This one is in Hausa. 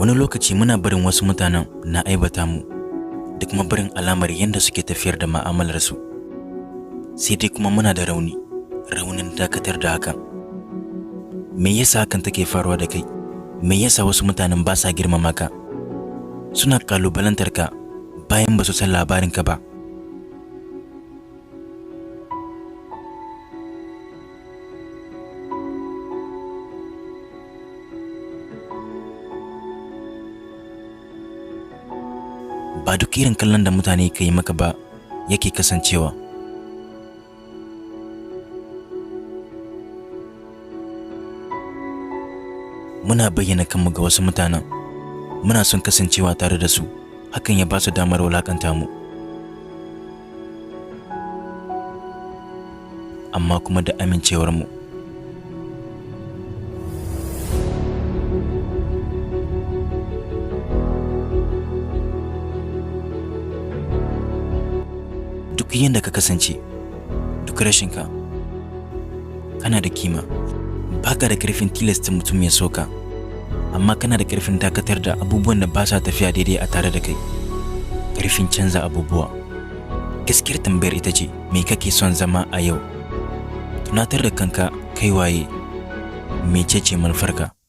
Wani lokaci muna barin wasu mutanen na aibata mu da kuma barin alamar yadda suke tafiyar da ma'amalarsu. Sai dai kuma muna da raunin dakatar da hakan. Me yasa hakan take faruwa da kai? Me yasa wasu mutanen ba sa girmama ka? Suna kalubalantar ka bayan ba su san labarinka ba. Ba duk irin kallon da mutane ka yi maka ba yake kasancewa. Muna bayyana kanmu ga wasu mutanen, muna son kasancewa tare da su, hakan ya ba su damar wulakanta mu. Amma kuma da amincewar mu. Duk yanda ka kasance, duk rashinka, kana da kima. Baka da karfin tilasta mutum ya soka, amma kana da karfin dakatar da abubuwan da ba sa tafiya daidai a tare da kai. Karfin canza abubuwa. Gaskiyar tambayar ita ce, me kake son zama a yau? Tunatar da kanka kai waye, mecece manufarka?